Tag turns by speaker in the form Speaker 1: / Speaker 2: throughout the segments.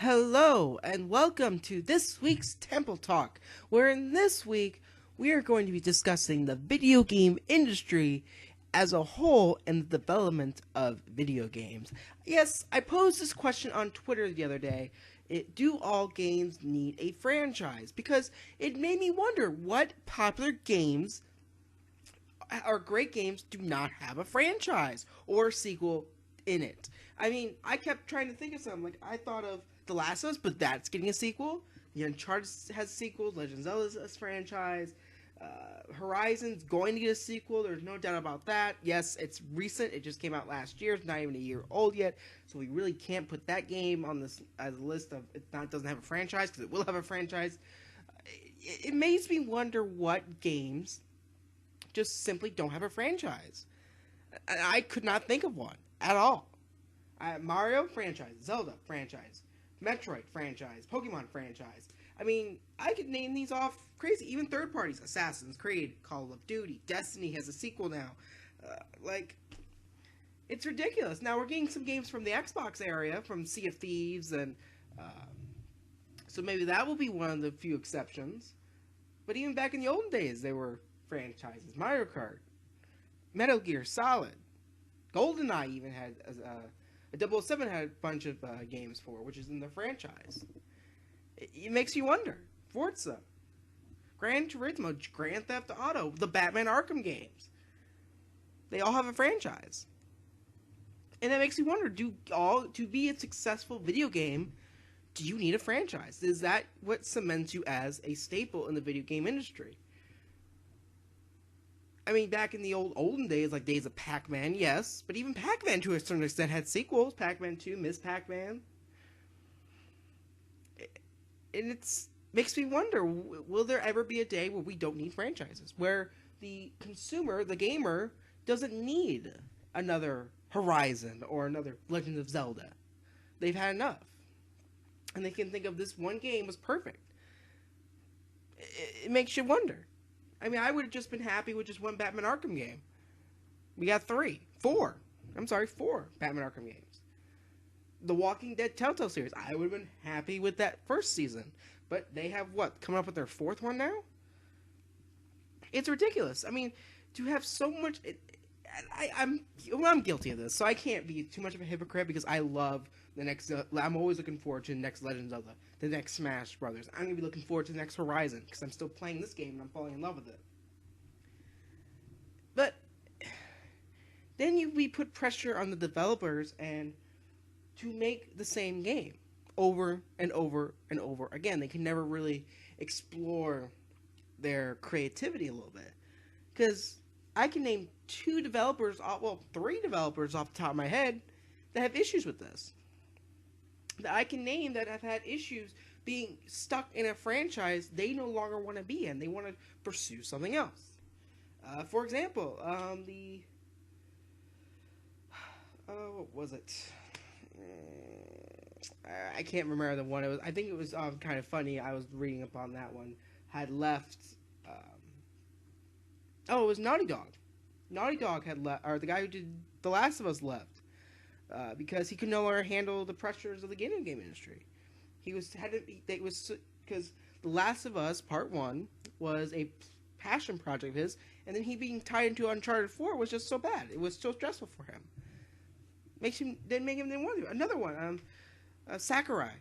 Speaker 1: Hello, and welcome to this week's Temple Talk, where in this week we are going to be discussing the video game industry as a whole and the development of video games. Yes, I posed this question on Twitter the other day. Do all games need a franchise? Because it made me wonder what popular games or great games do not have a franchise or a sequel in it. I mean, I kept trying to think of something. Like, I thought of The Last of Us, but that's getting a sequel. The Uncharted has sequels. Legend of Zelda's a franchise. Horizon's going to get a sequel. There's no doubt about that. Yes, it's recent. It just came out last year. It's not even a year old yet. So we really can't put that game on this as a list of it doesn't have a franchise, because it will have a franchise. It makes me wonder what games just simply don't have a franchise. I could not think of one at all. Mario franchise, Zelda franchise, Metroid franchise, Pokemon franchise. I mean, I could name these off crazy. Even third parties, Assassin's Creed, Call of Duty, Destiny has a sequel now. It's ridiculous. Now we're getting some games from the Xbox area, from Sea of Thieves, and so maybe that will be one of the few exceptions. But even back in the olden days, there were franchises. Mario Kart, Metal Gear Solid, GoldenEye even had a 007 had a bunch of games for, which is in the franchise. It makes you wonder. Forza, Gran Turismo, Grand Theft Auto, the Batman Arkham games. They all have a franchise. And that makes you wonder, to be a successful video game, do you need a franchise? Is that what cements you as a staple in the video game industry? I mean, back in the olden days, like days of Pac-Man, yes, but even Pac-Man to a certain extent had sequels. Pac-Man 2, Miss Pac-Man. And it makes me wonder, will there ever be a day where we don't need franchises? Where the consumer, the gamer, doesn't need another Horizon or another Legend of Zelda. They've had enough. And they can think of this one game was perfect. It makes you wonder. I mean, I would have just been happy with just one Batman Arkham game. We got four Batman Arkham games. The Walking Dead Telltale series, I would have been happy with that first season. But they have coming up with their fourth one now? It's ridiculous. I mean, to have so much... I'm guilty of this, so I can't be too much of a hypocrite, because I love the next... I'm always looking forward to the next Legend of Zelda, the next Smash Brothers. I'm going to be looking forward to the next Horizon, because I'm still playing this game and I'm falling in love with it. But then we put pressure on the developers and to make the same game over and over and over again. They can never really explore their creativity a little bit, because I can name three developers off the top of my head that have issues with this. That I can name that have had issues being stuck in a franchise they no longer want to be in. They want to pursue something else. For example, what was it? I can't remember the one. I think it was kind of funny. I was reading up on that one. Had left. It was Naughty Dog. Naughty Dog had left, or the guy who did The Last of Us left, because he could no longer handle the pressures of the game industry. Because The Last of Us Part 1 was a passion project of his, and then he being tied into Uncharted 4 was just so bad. It was so stressful for him. Didn't make him want to. Another one, Sakurai.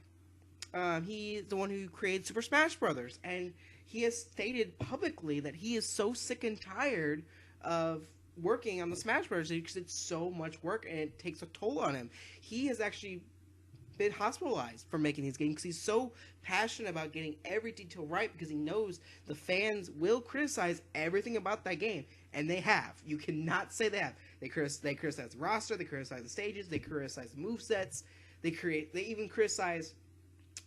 Speaker 1: He's the one who created Super Smash Brothers, and he has stated publicly that he is so sick and tired of working on the Smash Bros. Because it's so much work and it takes a toll on him. He has actually been hospitalized for making these games because he's so passionate about getting every detail right, because he knows the fans will criticize everything about that game, and they have. You cannot say they have. They criticize the roster, they criticize the stages, they criticize the movesets, they even criticize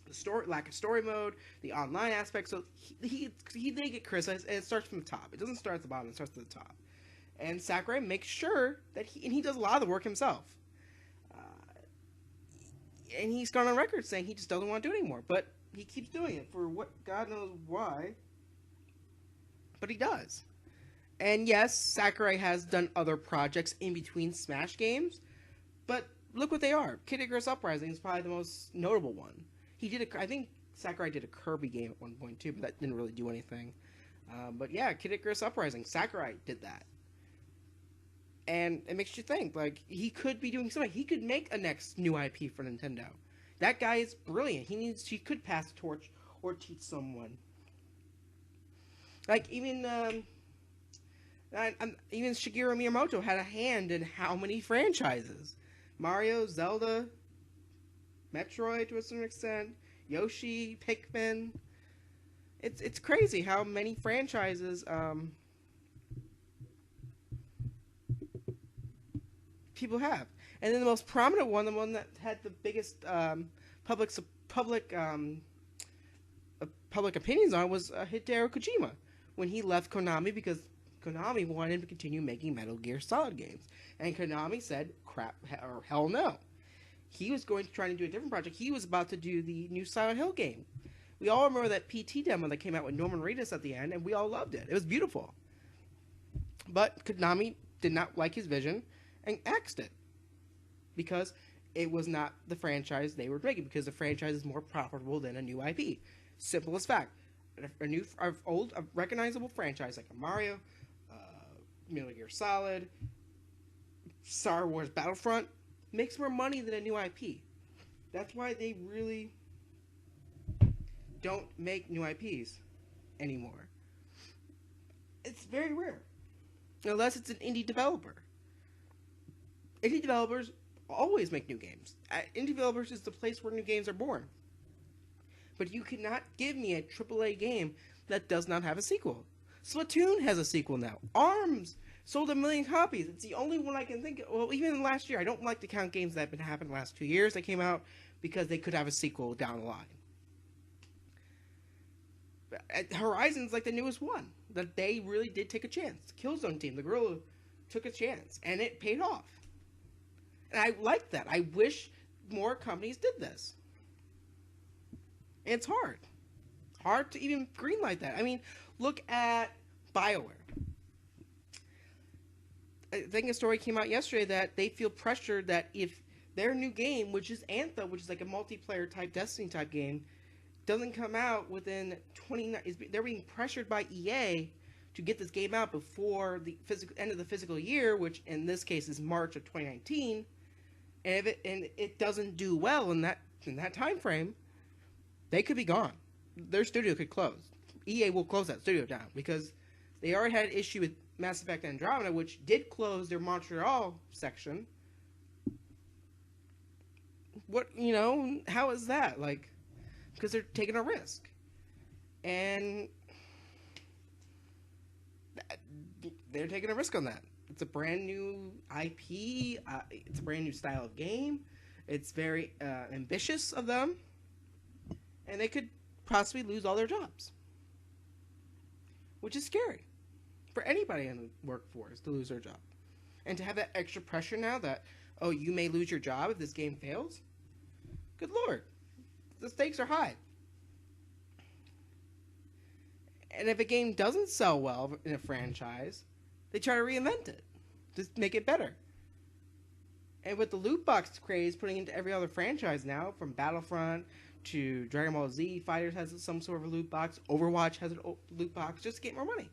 Speaker 1: the lack of story mode, the online aspect. So they get criticized, and it starts from the top. It doesn't start at the bottom; it starts at the top. And Sakurai makes sure that he does a lot of the work himself. And he's gone on record saying he just doesn't want to do it anymore. But he keeps doing it for God knows why. But he does. And yes, Sakurai has done other projects in between Smash games. But look what they are. Kid Icarus Uprising is probably the most notable one. He did I think Sakurai did a Kirby game at one point too, but that didn't really do anything. But yeah, Kid Icarus Uprising, Sakurai did that. And it makes you think, like, he could be doing something. He could make a next new IP for Nintendo. That guy is brilliant. He could pass the torch or teach someone. Like, even Shigeru Miyamoto had a hand in how many franchises. Mario, Zelda, Metroid to a certain extent, Yoshi, Pikmin. It's crazy how many franchises people have. And then the most prominent one, the one that had the biggest public opinions on, was Hideo Kojima when he left Konami, because Konami wanted him to continue making Metal Gear Solid games, and Konami said, "Crap, or hell no." He was going to try to do a different project. He was about to do the new Silent Hill game. We all remember that PT demo that came out with Norman Reedus at the end, and we all loved it. It was beautiful. But Konami did not like his vision and axed it, because it was not the franchise they were making, because the franchise is more profitable than a new IP. Simplest fact. A recognizable franchise like a Mario, Metal Gear Solid, Star Wars Battlefront makes more money than a new IP. That's why they really don't make new IPs anymore. It's very rare, unless it's an indie developer. Indie developers always make new games. Indie developers is the place where new games are born. But you cannot give me a AAA game that does not have a sequel. Splatoon has a sequel now. ARMS sold 1 million copies. It's the only one I can think of. Well, even last year, I don't like to count games that have been happening the last 2 years that came out, because they could have a sequel down the line. Horizon's like the newest one, that they really did take a chance. The Killzone team, the Guerrilla, took a chance, and it paid off. And I like that. I wish more companies did this. And it's hard. Hard to even greenlight that. I mean, look at BioWare. I think a story came out yesterday that they feel pressured that if their new game, which is Anthem, which is like a multiplayer type Destiny type game, doesn't come out within 29, they're being pressured by EA to get this game out before the end of the physical year, which in this case is March of 2019. And if it doesn't do well in that time frame, they could be gone. Their studio could close. EA will close that studio down, because they already had an issue with Mass Effect Andromeda, which did close their Montreal section. How is that? Like, because they're taking a risk. And they're taking a risk on that. It's a brand new IP. It's a brand new style of game. It's very ambitious of them. And they could possibly lose all their jobs. Which is scary for anybody in the workforce, to lose their job. And to have that extra pressure now that, oh, you may lose your job if this game fails. Good Lord. The stakes are high. And if a game doesn't sell well in a franchise, they try to reinvent it. Just make it better. And with the loot box craze putting into every other franchise now, from Battlefront to Dragon Ball Z, Fighters has some sort of a loot box, Overwatch has a loot box, just to get more money.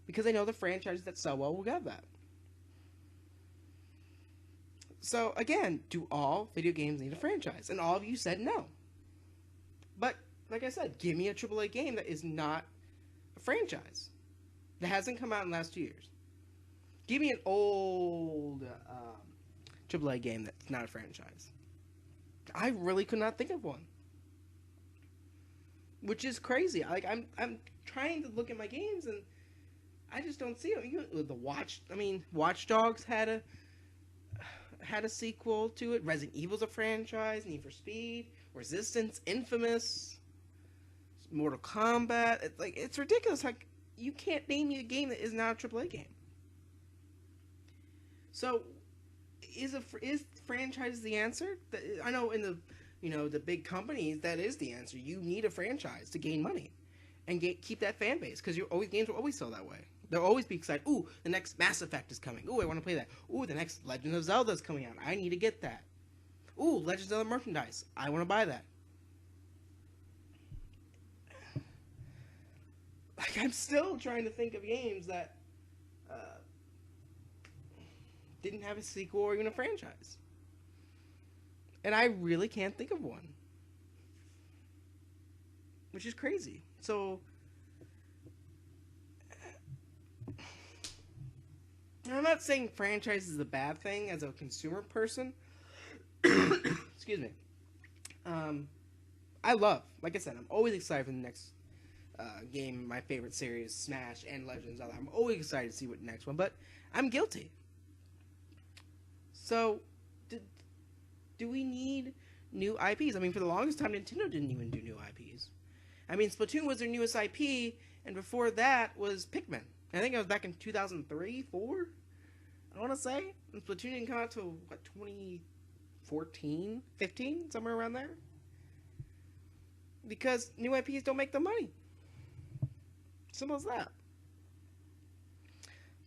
Speaker 1: Because they know the franchises that sell well will get that. So again, do all video games need a franchise? And all of you said no. But, like I said, give me a AAA game that is not a franchise. That hasn't come out in the last 2 years. Give me an old AAA game that's not a franchise. I really could not think of one. Which is crazy. Like, I'm trying to look at my games and I just don't see it. Watch Dogs had a sequel to it. Resident Evil's a franchise. Need for Speed, Resistance, Infamous, Mortal Kombat. It's ridiculous. Like, you can't name me a game that is not a AAA game. So, is franchise the answer? I know in the big companies that is the answer. You need a franchise to gain money and keep that fan base, because games will always sell that way. They'll always be excited. Ooh, the next Mass Effect is coming. Ooh, I want to play that. Ooh, the next Legend of Zelda is coming out. I need to get that. Ooh, Legend of Zelda is coming out. I need to get that. Ooh, Legend of Zelda merchandise. I want to buy that. Like, I'm still trying to think of games that didn't have a sequel or even a franchise. And I really can't think of one. Which is crazy. So, I'm not saying franchise is a bad thing as a consumer person. Excuse me. I love, like I said, I'm always excited for the next game. My favorite series, Smash and Legends. I'm always excited to see what the next one, but I'm guilty. So, do we need new IPs? I mean, for the longest time, Nintendo didn't even do new IPs. I mean, Splatoon was their newest IP, and before that was Pikmin. I think it was back in 2003, 4. I want to say. And Splatoon didn't come out till what, 2014, 15, somewhere around there. Because new IPs don't make the money. Simple as that.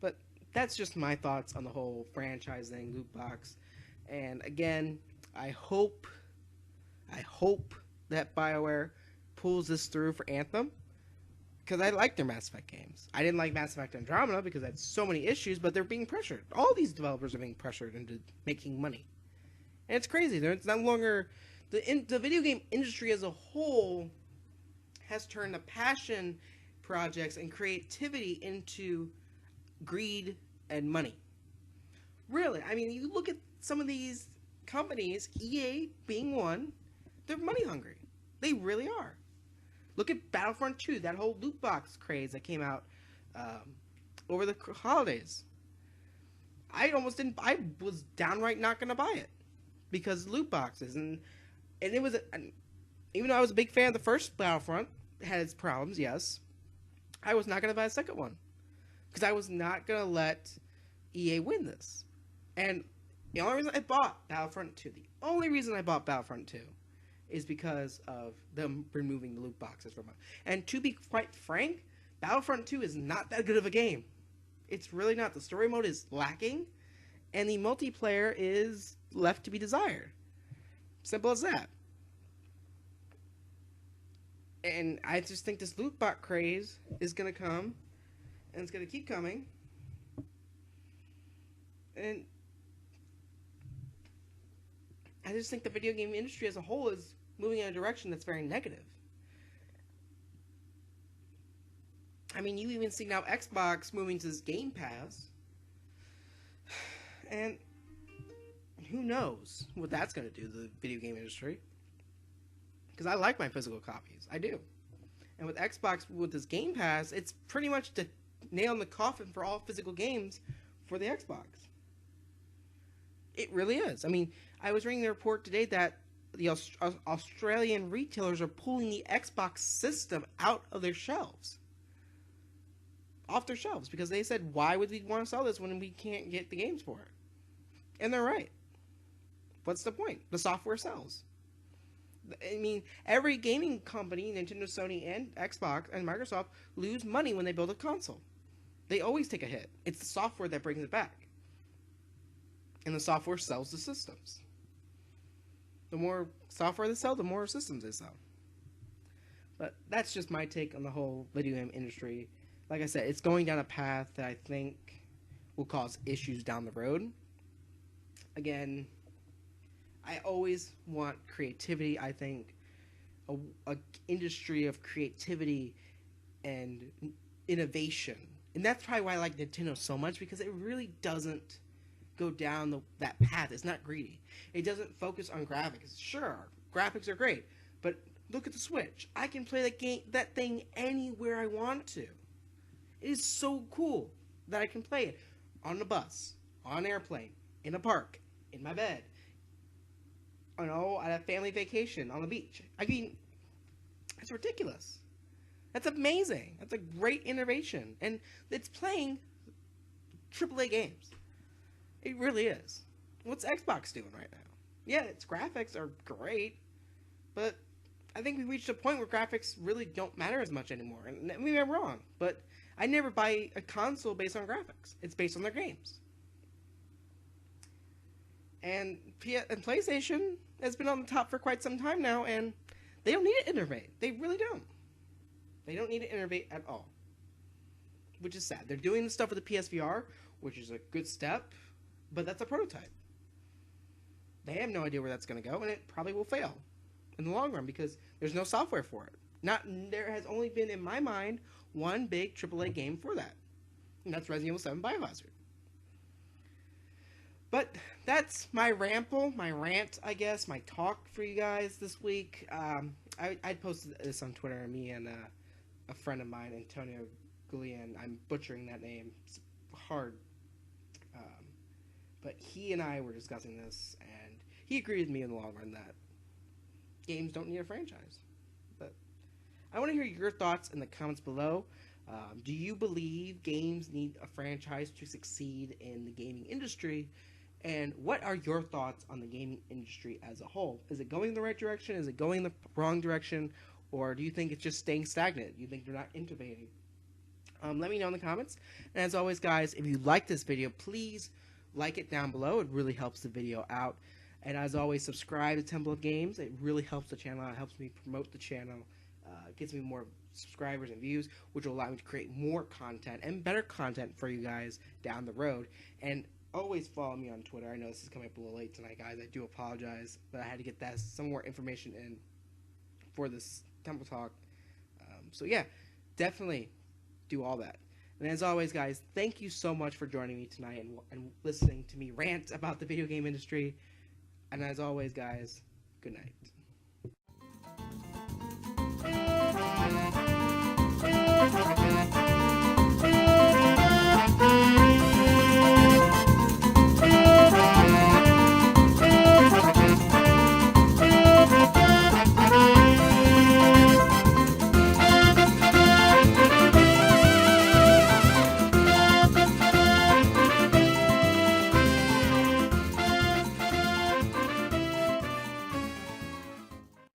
Speaker 1: But that's just my thoughts on the whole franchise thing, loot box. And again, I hope that BioWare pulls this through for Anthem, because I like their Mass Effect games. I didn't like Mass Effect Andromeda because it had so many issues, but they're being pressured. All these developers are being pressured into making money, and it's crazy. It's no longer the video game industry as a whole has turned the passion projects and creativity into greed and money. Really, I mean, you look at some of these companies, EA being one, they're money hungry. They really are. Look at Battlefront 2, that whole loot box craze that came out over the holidays. I was downright not going to buy it because loot boxes. And it was, even though I was a big fan of the first Battlefront, it had its problems, yes. I was not going to buy a second one because I was not going to let EA win this. And the only reason I bought Battlefront 2, is because of them removing the loot boxes from it. And to be quite frank, Battlefront 2 is not that good of a game. It's really not. The story mode is lacking, and the multiplayer is left to be desired. Simple as that. And I just think this loot box craze is going to come, and it's going to keep coming. And I just think the video game industry as a whole is moving in a direction that's very negative. I mean, you even see now Xbox moving to this Game Pass. And who knows what that's going to do to the video game industry. Because I like my physical copies. I do. And with Xbox, with this Game Pass, it's pretty much the nail in the coffin for all physical games for the Xbox. It really is. I mean, I was reading the report today that the Australian retailers are pulling the Xbox system out of their shelves. Off their shelves. Because they said, why would we want to sell this when we can't get the games for it? And they're right. What's the point? The software sells. I mean, every gaming company, Nintendo, Sony, and Xbox, and Microsoft, lose money when they build a console. They always take a hit. It's the software that brings it back. And the software sells the systems. The more software they sell, the more systems they sell. But that's just my take on the whole video game industry. Like I said, it's going down a path that I think will cause issues down the road. Again, I always want creativity. I think a industry of creativity and innovation. And that's probably why I like Nintendo so much, because it really doesn't go down that path. It's not greedy. It doesn't focus on graphics. Sure, graphics are great, but look at the Switch. I can play that thing anywhere I want to. It is so cool that I can play it on the bus, on an airplane, in a park, in my bed, at a family vacation, on the beach. I mean, it's ridiculous. That's amazing. That's a great innovation. And it's playing AAA games. It really is. What's Xbox doing right now? Yeah, its graphics are great, but I think we've reached a point where graphics really don't matter as much anymore. And maybe I'm wrong, but I never buy a console based on graphics. It's based on their games. And PlayStation has been on the top for quite some time now, and they don't need to innovate. They really don't. They don't need to innovate at all. which is sad. They're doing the stuff with the PSVR, which is a good step, but that's a prototype. They have no idea where that's going to go, and it probably will fail in the long run because there's no software for it. There has only been, in my mind, one big AAA game for that, and that's Resident Evil 7 Biohazard. But that's my rant, I guess, my talk for you guys this week. I posted this on Twitter, me and a friend of mine, Antonio Guillen. I'm butchering that name. It's hard. But he and I were discussing this, and he agreed with me in the long run that games don't need a franchise. But I want to hear your thoughts in the comments below. Do you believe games need a franchise to succeed in the gaming industry? And what are your thoughts on the gaming industry as a whole? Is it going in the right direction? Is it going in the wrong direction? Or do you think it's just staying stagnant? Do you think they're not innovating? Let me know in the comments. And as always, guys, if you like this video, please like it down below. It really helps the video out. And as always, subscribe to Temple of Games. It really helps the channel out. It helps me promote the channel. It gets me more subscribers and views, which will allow me to create more content and better content for you guys down the road. And always follow me on Twitter. I know this is coming up a little late tonight, guys. I do apologize, but I had to get some more information in for this Temple Talk. So yeah, definitely do all that. And as always, guys, thank you so much for joining me tonight and listening to me rant about the video game industry. And as always, guys, good night.